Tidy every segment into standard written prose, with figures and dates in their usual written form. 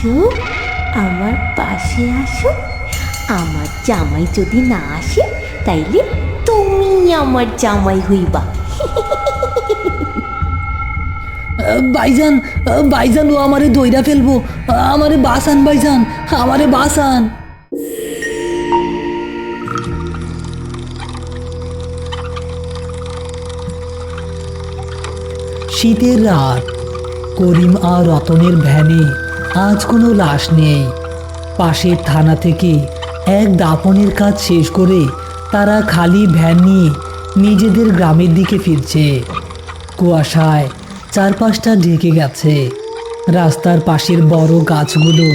আসো, আমার পাশে আসো। আমার জামাই যদি না আসে তাইলে তুমি আমার জামাই হইবা। ভাইজান, ভাইজান, ও আমারে দইরা ফেলবো। আমারে বাঁচান ভাইজান, আমারে বাঁচান। শীতের রাত, করিম আর রতনের ভ্যানে আজ কোনো লাশ নেই। পাশের থানা থেকে এক দাফনের কাজ শেষ করে তারা খালি ভ্যান নিয়ে নিজেদের গ্রামের দিকে ফিরছে। কুয়াশায় চারপাশটা ঢেকে গেছে। রাস্তার পাশের বড় গাছগুলো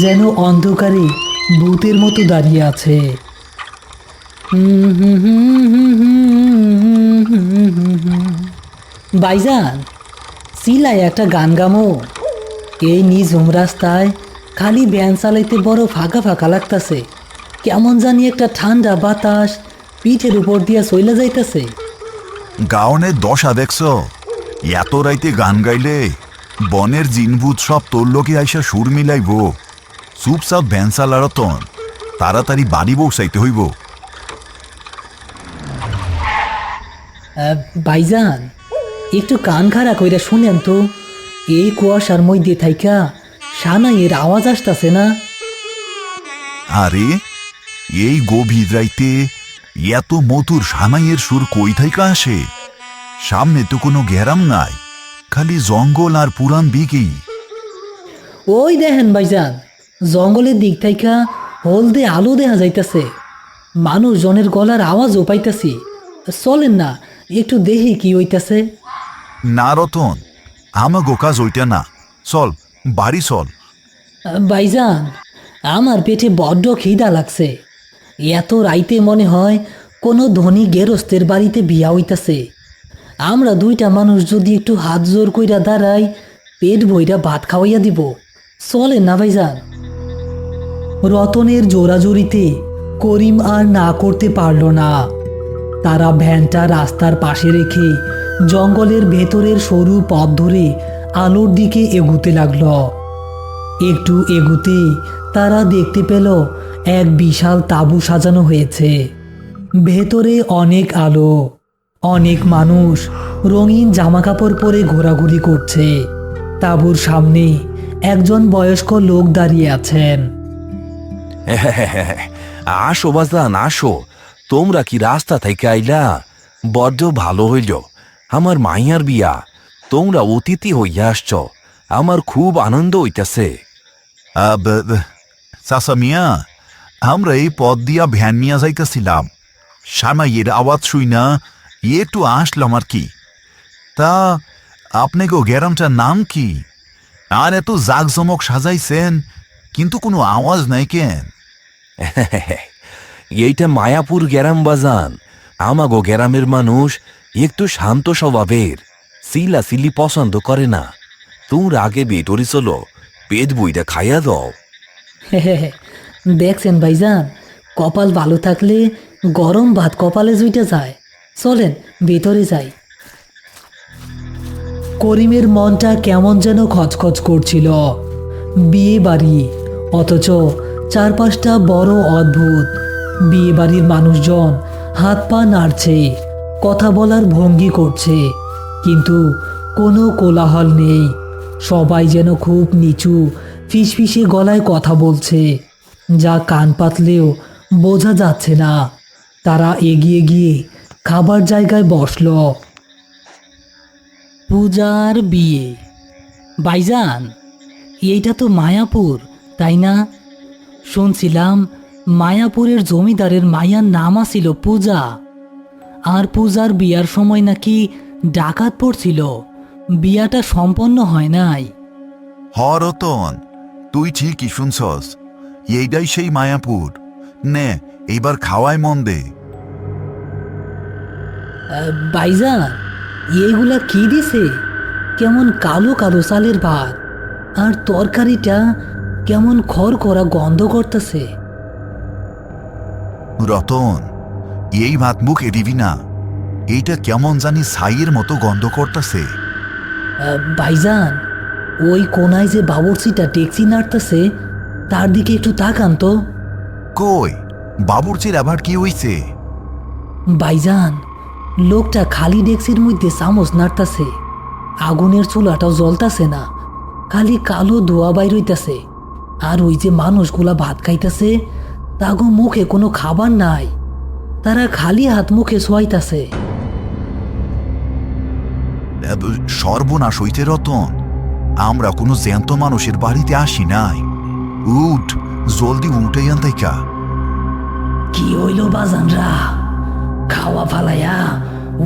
যেন অন্ধকারে ভূতের মতো দাঁড়িয়ে আছে। ভাইজান, সিলায় একটা গান গামো। এই নিঝুম রাস্তায় খালি ভ্যান চালাইতে বড় ফাঁকা ফাঁকা লাগতাছে। কেমন জানি একটা ঠান্ডা বাতাস পিঠের উপর দিয়া চইলা যাইতাছে। গাওনের দশা দেখছ? এত রাইতে গান গাইলে বনের জিনভূত সব তোর লোকে আইসা সুর মিলাইব। চুপচাপ ভ্যান চালার রতন, তাড়াতাড়ি বাড়ি বসাইতে হইব। ভাইজান, একটু কান খাড়া কইরা শুনেন তো, এই কুয়াশার মধ্যে থাইকা সানাইয়ের আওয়াজ আসতাছে না? আরে এই গভীর রাইতে এত মধুর সানাইয়ের সুর কই থাইকা আসে? সামনে তো কোনো গ্যারাম নাই, খালি জঙ্গল আর পুরান বিকেই। ওই দেখেন ভাইজান, জঙ্গলের দিক থাইকা হলদে আলো দেখা যাইতাছে। মানুষজনের গলার আওয়াজও পাইতাছি। চলেন না, একটু দেখি কি হইতাছে। না রতন, আমাগো কাজ ওইটা না, চল বাড়ি চল। ভাইজান, আমার পেটে বড্ড খিদা লাগছে। এত রাইতে মনে হয় কোনো ধনী গেরস্তের বাড়িতে বিয়া হইতাছে। আমরা দুইটা মানুষ যদি একটু হাত জোর কইরা দাঁড়াই, পেট ভইরা ভাত খাওয়াইয়া দিব। চলেন না ভাইজান। রতনের জোরাজুরিতে করিম আর না করতে পারল না। তারা ভ্যানটা রাস্তার পাশে রেখে জঙ্গলের ভেতরের সরু পথ ধরে আলোর দিকে এগুতে লাগল। একটু এগুতে তারা দেখতে পেল এক বিশাল তাঁবু সাজানো হয়েছে। ভেতরে অনেক আলো, অনেক মানুষ রঙিন জামাকাপড় পরে ঘোরাঘুরি করছে। তাঁবুর সামনে একজন বয়স্ক লোক দাঁড়িয়ে আছেন। আসো বাজান, আসো। তোমরা কি রাস্তা থেকে আইলা? বড্ড ভালো হইল, আমার মাইয়ার বিয়া। তোমরা অতিথি হইয়া আসছ, আমার খুব আনন্দ হইতাছে। চাচা মিয়া, আমরা এই পথ দিয়া ভ্যান নিয়ে যাইতেছিলাম। সামাইয়ের আওয়াজ শুই না একটু আসলাম আর কি। তা আপনাকে গ্যারামটার নাম কি? আর এত জাঁকজমক সাজাইছেন, কিন্তু কোনো আওয়াজ নাই কেন? এইটা মায়াপুর গ্রাম বাজান। আমাগো গ্রামের মানুষ একটু শান্ত স্বভাবের, সিলাসিলি পছন্দ করে না। তোমরা আগে ভেতরে চলো, পেট বইটা খাইয়া দাও। দেখছেন ভাইজান, কপাল ভালো থাকলে গরম ভাত কপালে জুইটা যায়। চলেন ভেতরে যাই। করিমের মনটা কেমন যেন খচখচ করছিল। বিয়ে বাড়ি, অথচ চারপাশটা বড় অদ্ভুত। বিয়ে বাড়ির মানুষজন হাত পা নাড়ছে, কথা বলার ভঙ্গি করছে, কিন্তু কোনো কোলাহল নেই। সবাই যেন খুব নিচু ফিসফিসে গলায় কথা বলছে, যা কান পাতলেও বোঝা যাচ্ছে না। তারা এগিয়ে গিয়ে খাবার জায়গায় বসল। পূজার বিয়ে। ভাইজান, এইটা তো মায়াপুর, তাই না? শুনছিলাম মায়াপুরের জমিদারের মায়ার নাম ছিল পূজা। আর পূজার বিয়ার সময় নাকি ডাকাত পড়ছিল, বিয়াটা সম্পন্ন হয় নাই। হ রতন, তুই ঠিকই শুনছস। এইটাই সেই মায়াপুর। নে এইবার খাওয়াই মন দে। ভাইজান, এইগুলা কি দিছে? কেমন কালো কালো চালের ভাত, আর তরকারিটা কেমন খড়খড়া গন্ধ করতেছে। রতন, এই ভাত মুখে দিবি না, এইটা কেমন জানি ছাইয়ের মতো গন্ধ করতেছে। ভাইজান, ওই কোনায় যে বাবুর্চিটা টেকচি নাড়তেছে তার দিকে একটু তাকান তো। কই বাবুর্চির আবার কি হইছে? ভাইজান, লোকটা খালি ডেক্সির মধ্যে চামচ নাড়তাছে, আগুনের চুলাটাও জ্বলতাছে না, খালি কালো ধোয়া বাইর হইতাছে। আর ওই যে মানুষগুলা ভাত খাইতেছে তাগো মুখে কোনো খাবার নাই, তারা খালি হাত মুখে শোয়াইতাছে। সর্বনাশ হইতে রতন, আমরা কোনো জ্যান্ত মানুষের বাড়িতে আসি নাই। উঠ, জলদি উঠে আন তাইকা। কি হইল বাজানরা, খাওয়া ফালাইয়া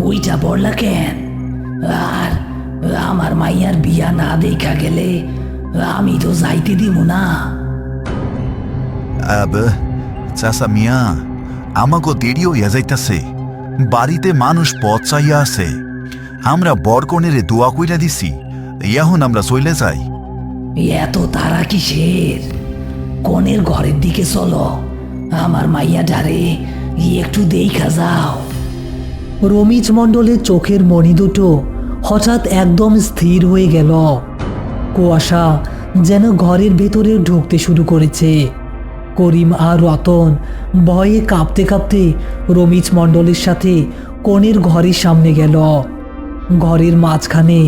ওইটা বললা কেন? আর আমার মাইয়ার বিয়া না দেখা গেলে আমি তো যাইতে দিব না। চাচা মিয়া, আমাকে দেরি হইয়া যাইতাছে, বাড়িতে মানুষ পথ চাইয়া আছে। আমরা বরকনেরে দোয়া কইরা দিছি, এখন আমরা চলে যাই। এত তারা কিসের? কনের ঘরের দিকে চলো, আমার মাইয়া ডারে একটু দেখা যাও। রমিজ মণ্ডলের চোখের মণি দুটো হঠাৎ একদম স্থির হয়ে গেল। কুয়াশা যেন ঘরের ভেতরে ঢুকতে শুরু করেছে। করিম আর রতন ভয়ে কাঁপতে কাঁপতে রমিজ মণ্ডলের সাথে কনের ঘরের সামনে গেল। ঘরের মাঝখানে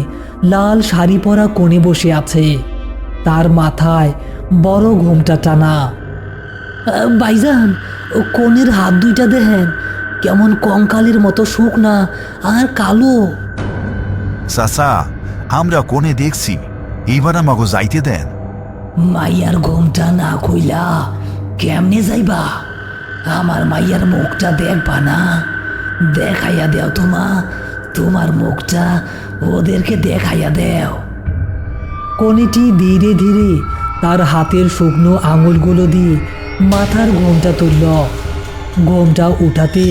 লাল শাড়ি পরা কোণে বসে আছে, তার মাথায় বড় ঘোমটা টানা। ভাইজান, কনের হাত দুইটা দেখেন, কেমন কঙ্কালের মতো শুকনা আর কালো। চাচা, আমরা কোনে দেখছি, এইবার আমাকে যাইতে দেন। মাইয়ার ঘোমটা না কইলা কেমনে যাইবা? আমার মাইয়ার মুখটা দেখবা না? দেখাইয়া দেও তোমার মুখটা ওদেরকে দেখাইয়া দেও। কনেটি ধীরে ধীরে তার হাতের শুকনো আঙুলগুলো দিয়ে মাথার ঘোমটা তুলল। ঘোমটা উঠাতে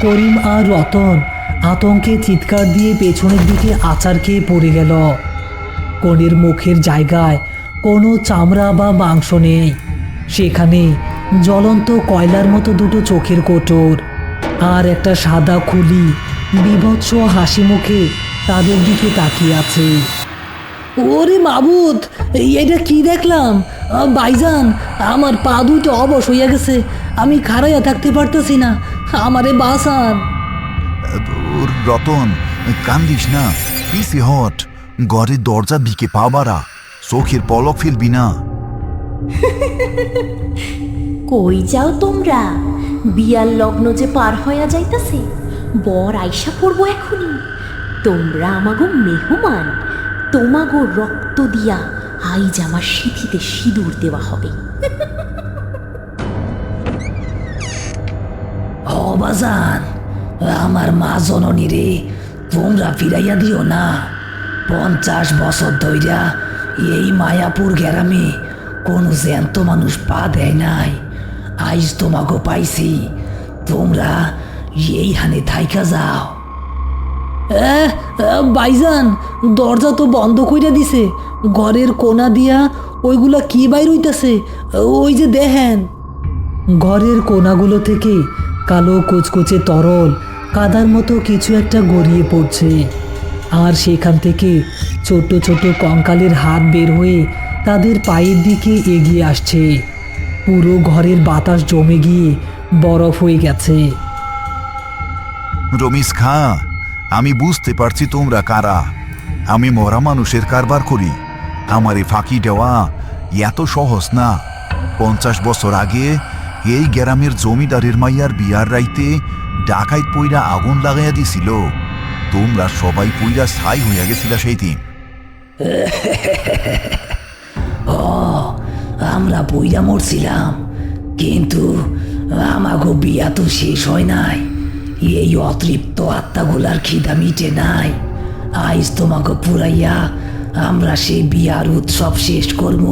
করিম আর রতন আতঙ্কে চিৎকার দিয়ে পেছনের দিকে আছাড় খেয়ে পড়ে গেল। কনের মুখের জায়গায় কোনো চামড়া বা মাংস নেই, সেখানে জ্বলন্ত কয়লার মতো দুটো চোখের কোটর আর একটা সাদা খুলি বীভৎস হাসি মুখে তাদের দিকে তাকিয়ে আছে। ওরে মাবুদ, এটা কি দেখলাম? ভাইজান, আমার পা দুটো অবশ হইয়া গেছে, আমি খাড়াইয়া থাকতে পারতেছি না, আমারে বাঁচান। রতন, কান্দিস না, পিসি হট, ঘরের দরজার দিকে পা বাড়া, চোখের পলক ফেলবি না। কই যাও তোমরা? বিয়ার লগ্ন যে পার হইয়া যাইতাছে, বর আইসা পড়বো এখনই। তোমরা আমাগো মেহমান, তোমাগো রক্ত দিয়া আইজ আমার সিঁথিতে সিঁদুর দেওয়া হবে। বাজান, আমার মা জননী রে তোমরা ফিরাইয়া দিও না। 50 বছর ধইরা এই মায়াপুর গ্রামে কোনো জ্যান্ত মানুষ পা দেয় নাই, আইজ তোমাকে পাইছি, তোমরা এইখানে থাইকা যাও। ভাইজান, দরজা তো বন্ধ কইরা দিছে, ঘরের কোনা দিয়া ওইগুলা কি বাইর হইতাছে, ওই যে দেখেন। ঘরের কোনাগুলো থেকে কালো কুচকুচে তরল কাদার মতো কিছু একটা গড়িয়ে পড়ছে, আর সেখান থেকে ছোট ছোট কঙ্কালের হাত বের হয়ে তাদের পায়ের দিকে এগিয়ে আসছে। পুরো ঘরের বাতাস জমে গিয়ে বরফ হয়ে গেছে। রমিজ খা, আমি বুঝতে পারছি তোমরা কারা। আমি মরা মানুষের কারবার করি, আমারে ফাঁকি দেওয়া এত সহজ না। 50 বছর আগে এই গ্রামের জমিদারের মাইয়ার বিয়ার রাইতে ডাকাইত পইরা আগুন লাগাইয়া দিছিল, তোমরা সবাই পইরা ছাই হইয়া গেছিলা সেই দিন। আমরা পইরা মরছিলাম, কিন্তু আমাগো বিয়া তো শেষ হয় নাই। এই অতৃপ্ত আত্মাগুলার খিদা মিটে নাই। আইজ তোমাকে পুরাইয়া আমরা সেই বিয়ার উৎসব শেষ করব।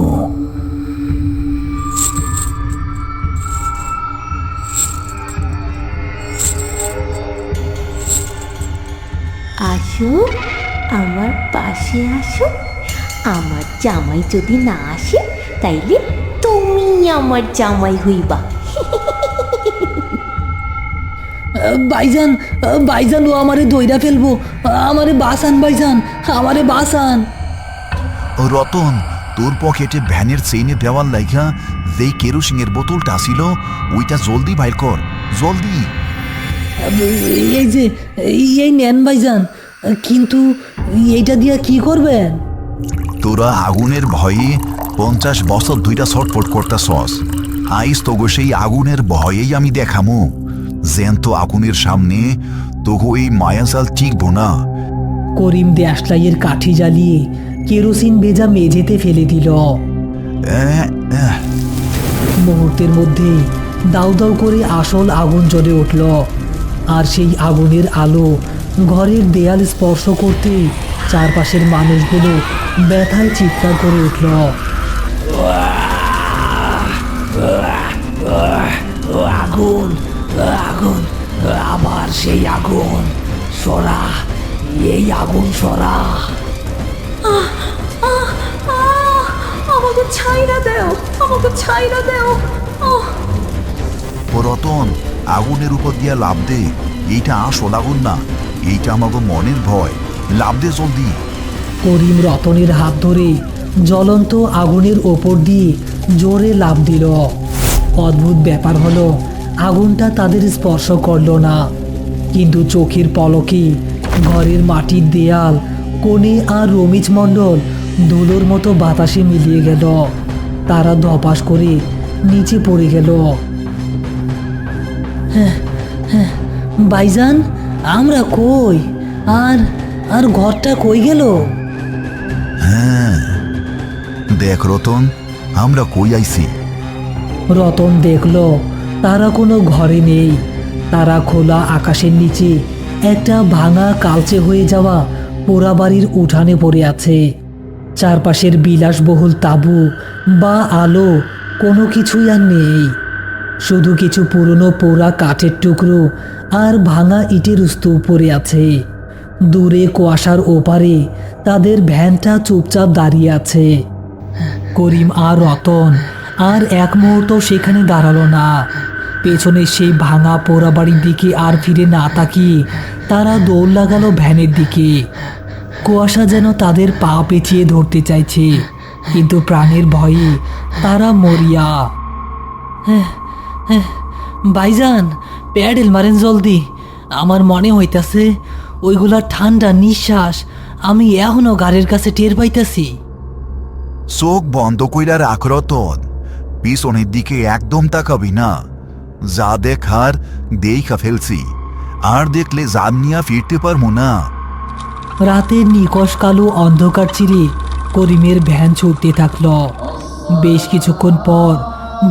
আসো, আমার পাশে আসো। আমার জামাই যদি না আসে, তাইলে তুমি আমার জামাই হইবা। ভাইজান, ভাইজান, ও আমারে দইরা ফেলবো, আমারে বাঁচান ভাইজান, আমারে বাঁচান। রতন, তোর পকেটে ভ্যানের চেইনে দেওয়ার লাইগা যেই কেরোসিনের বোতলটা ছিল ওইটা জলদি বাইর কর, জলদি। এই যে এই নেন ভাইজান, কিন্তু এইটা দিয়া কি করবেন? তোরা আগুনের ভয়ে 50 বছর দুইটা ছটফট করতাছস। আইস তোগো সেই আগুনের ভয়েই আমি দেখামু জ্যান্ত আগুনের সামনে তোগো এই মায়াজাল টিকবো না। করিম দেশলাইয়ের কাঠি জ্বালিয়ে কেরোসিন ভেজা মেঝেতে ফেলে দিল। মুহূর্তের মধ্যে দাউ দাউ করে আসল আগুন জ্বলে উঠল, আর সেই আগুনের আলো ঘরের দেয়াল স্পর্শ করতে চারপাশের মানুষগুলো ব্যথায় চিৎকার করে উঠল। আগুন, আগুন, আবার সেই আগুন, সরা, এই আগুন সরা। আমাকে ছাইরা দেও, আমাকে ছাইরা দেও। ও রতন, আগুনের উপর দিয়া লাভ দে। এইটা আসল আগুন না, এইটা আমাকে মনের ভয়। লাভ দে জলদি। করিম রতনের হাত ধরে জ্বলন্ত আগুনের ওপর দিয়ে জোরে লাফ দিল। অদ্ভুত ব্যাপার হলো, আগুনটা তাদের স্পর্শ করল না, কিন্তু চোখের পলকে ঘরের মাটির দেয়াল, কোণে আর রমিজ মণ্ডল ধুলোর মতো বাতাসে মিলিয়ে গেল। তারা ধপাস করে নিচে পড়ে গেল। ভাইজান, আমরা কই? আর আর ঘরটা কই গেল? হ্যাঁ, দেখ রতন, আমরা কই আইছি। রতন দেখল তারা কোনো ঘরে নেই। তারা খোলা আকাশের নিচে একটা ভাঙা কালচে হয়ে যাওয়া পোড়া বাড়ির উঠানে পড়ে আছে। চারপাশের বিলাসবহুল তাঁবু বা আলো কোনো কিছুই আর নেই, শুধু কিছু পুরনো পোড়া কাঠের টুকরো আর ভাঙা ইটের স্তূপ পড়ে আছে। দূরে কুয়াশার ওপারে তাদের ভ্যানটা চুপচাপ দাঁড়িয়ে আছে। করিম আর রতন আর এক মুহূর্ত সেখানে দাঁড়ালো না। পেছনে সেই ভাঙা পোড়া বাড়ির দিকে আর ফিরে না তাকিয়ে তারা দৌড় লাগালো ভ্যানের দিকে। কুয়াশা যেন তাদের পা পেঁচিয়ে ধরতে চাইছে, কিন্তু প্রাণের ভয়ে তারা মরিয়া। ভাইজান, প্যাডেল মারেন জলদি। আমার মনে হইতাছে ওইগুলা ঠান্ডা নিঃশ্বাস আমি এখনো গাড়ির কাছে টের পাইতাছি। চোখ বন্ধ কইরা রাখ রতন, পিছনের দিকে একদম তাকাবি না। যা দেখার দেখা ফেলছি, আর দেখলে জান নিয়া ফিরতে পারবো না। রাতের নিকশ কালো অন্ধকার চিরে করিমের ভ্যান ছুটতে থাকল। বেশ কিছুক্ষণ পর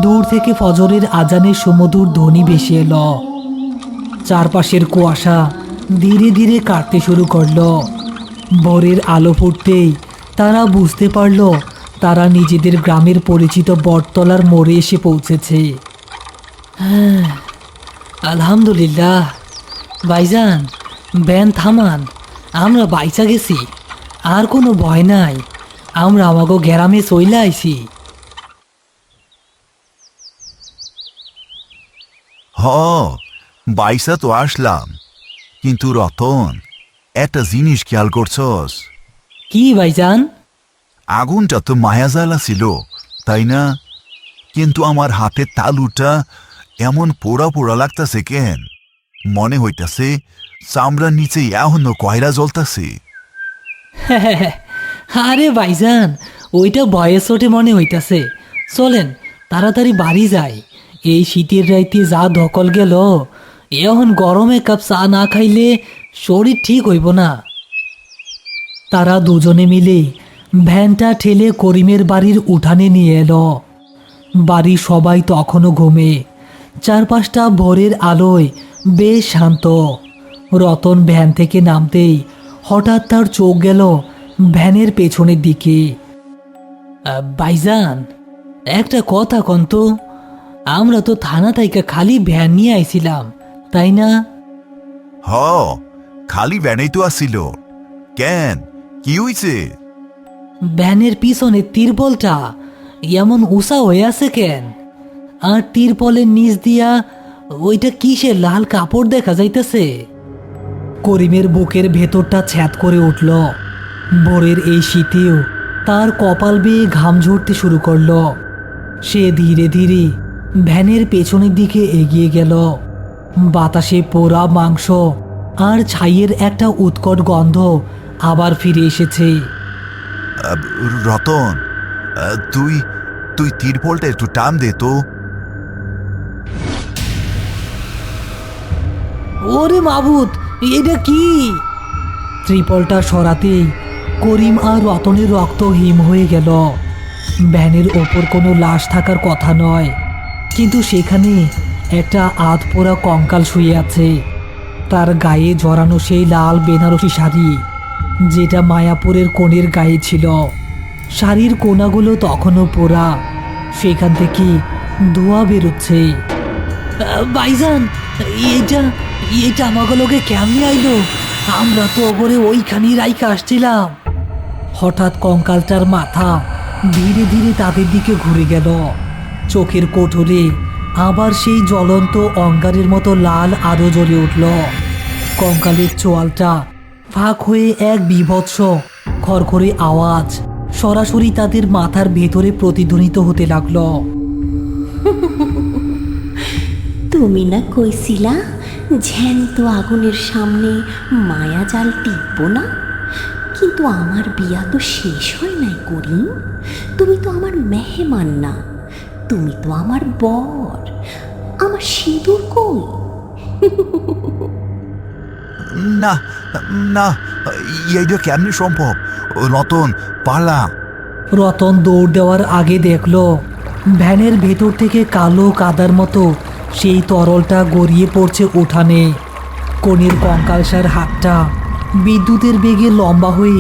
দূর থেকে ফজরের আজানের সুমধুর ধ্বনি ভেসে এলো। চারপাশের কুয়াশা ধীরে ধীরে কাটতে শুরু করলো। ভোরের আলো ফুটতেই তারা বুঝতে পারল তারা নিজেদের গ্রামের পরিচিত বটতলার মোড়ে এসে পৌঁছেছে। হ্যাঁ, আলহামদুলিল্লাহ। ভাইজান, ভ্যান থামান, আমরা বাইচা গেছি, আর কোনো ভয় নাই। আমরা আমাগো গ্রামে চইলা আইছি। হ, বাইসা তো আসলাম, কিন্তু রতন, একটা জিনিস খেয়াল করছস? কি ভাইজান? আগুনটা তো মায়াজালা ছিল, তাই না? কিন্তু আমার হাতের তালুটা এমন পোড়া পোড়া লাগতাছে কেন? মনে হইতাছে চামড়ার নিচে এখনো কয়লা জ্বলতাছে। আরে ভাইজান, ওইটা ভয়ের চোটে মনে হইতাছে। চলেন তাড়াতাড়ি বাড়ি যাই। এই শীতের রাইতে যা ধকল গেল, এখন গরমে কাপ চা না খাইলে শরীর ঠিক হইব না। তারা দুজনে মিলে ভ্যানটা ঠেলে করিমের বাড়ির উঠানে নিয়ে এলো। বাড়ির সবাই তখনও ঘুমে। চারপাশটা ভোরের আলোয় বেশ শান্ত। রতন ভ্যান থেকে নামতেই হঠাৎ তার চোখ গেল ভ্যানের পেছনের দিকে। ভাইজান, একটা কথা কন্ত, আমরা তো থানা থেকে খালি ভ্যান নিয়ে আইছিলাম, তাই না? হ, খালি ভ্যানেই তো আসছিল। কেন, কি হইছে? ভ্যানের পিছনে তিরপলটা এমন উঁচা হয়ে আছে কেন? আর তিরপলের নিচ দিয়া ওইটা কিসের লাল কাপড় দেখা যাইতেছে? করিমের বুকের ভেতরটা ছ্যাদ করে উঠল। ভোরের এই শীতেও তার কপাল বেয়ে ঘাম ঝরতে শুরু করলো। সে ধীরে ধীরে ভ্যানের পেছনের দিকে এগিয়ে গেল। বাতাসে পোড়া মাংস আর ছাইয়ের একটা উৎকট গন্ধ আবার ফিরে এসেছে। রতন, তুই তুই তিরপলটা একটু টান দে তো। ওরে মাবুত, এটা কি? ত্রিপলটা সরাতেই করিম আর রতনের রক্ত হিম হয়ে গেল। ভ্যানের ওপর কোনো লাশ থাকার কথা নয়, কিন্তু সেখানে একটা আধপোড়া কঙ্কাল শুয়ে আছে। তার গায়ে জড়ানো সেই লাল বেনারসি শাড়ি, যেটা মায়াপুরের কনের গায়ে ছিল। শাড়ির কোনাগুলো তখনও পোড়া, সেখান থেকে ধোঁয়া বেরোচ্ছে। ভাইজান, এটা এটা আমাগুলোকে কেমনে আইলো? আমরা তো ওপরে ওইখানেই রাইখা আসছিলাম। হঠাৎ কঙ্কালটার মাথা ধীরে ধীরে তাদের দিকে ঘুরে গেল। চোখের কোঠরে আবার সেই জ্বলন্ত অঙ্গারের মতো লাল আলো জ্বলে উঠল। কঙ্কালের চোয়ালটা ফাঁক হয়ে এক বীভৎস খড়খড়ে আওয়াজ সরাসরি তাদের মাথার ভেতরে প্রতিধ্বনিত হতে লাগলো। তুমি না কইছিলা জ্যান্ত আগুনের সামনে মায়া জাল টিপব না? কিন্তু আমার বিয়া তো শেষ হয় নাই করিম। তুমি তো আমার মেহমান না, তুমি তো আমার বর। আমার সিঁদুর কই? না না, এইটা কেমনি সম্ভব? রতন, পালা। রতন দৌড় দেওয়ার আগে দেখল ভ্যানের ভেতর থেকে কালো কাদার মতো সেই তরলটা গড়িয়ে পড়ছে উঠানে। কনের কঙ্কালসার হাতটা বিদ্যুতের বেগে লম্বা হয়ে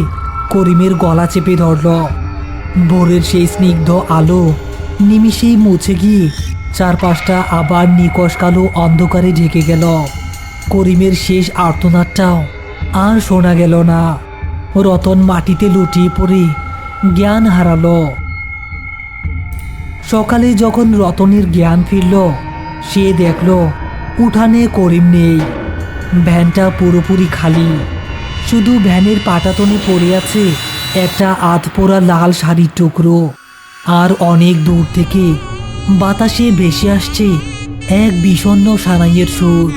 করিমের গলা চেপে ধরল। ভোরের সেই স্নিগ্ধ আলো নিমিষেই মুছে গিয়ে চারপাশটা আবার নিকশ কালো অন্ধকারে ঢেকে গেল। করিমের শেষ আর্তনাদটাও আর শোনা গেল না। রতন মাটিতে লুটিয়ে পড়ে জ্ঞান হারালো। সকালে যখন রতনের জ্ঞান ফিরল, সে দেখল উঠানে করিম নেই। ভ্যানটা পুরোপুরি খালি। শুধু ভ্যানের পাটাতনে পড়ে আছে একটা আধপোড়া লাল শাড়ির টুকরো। আর অনেক দূর থেকে বাতাসে ভেসে আসছে এক বিষণ্ণ সানাইয়ের সুর।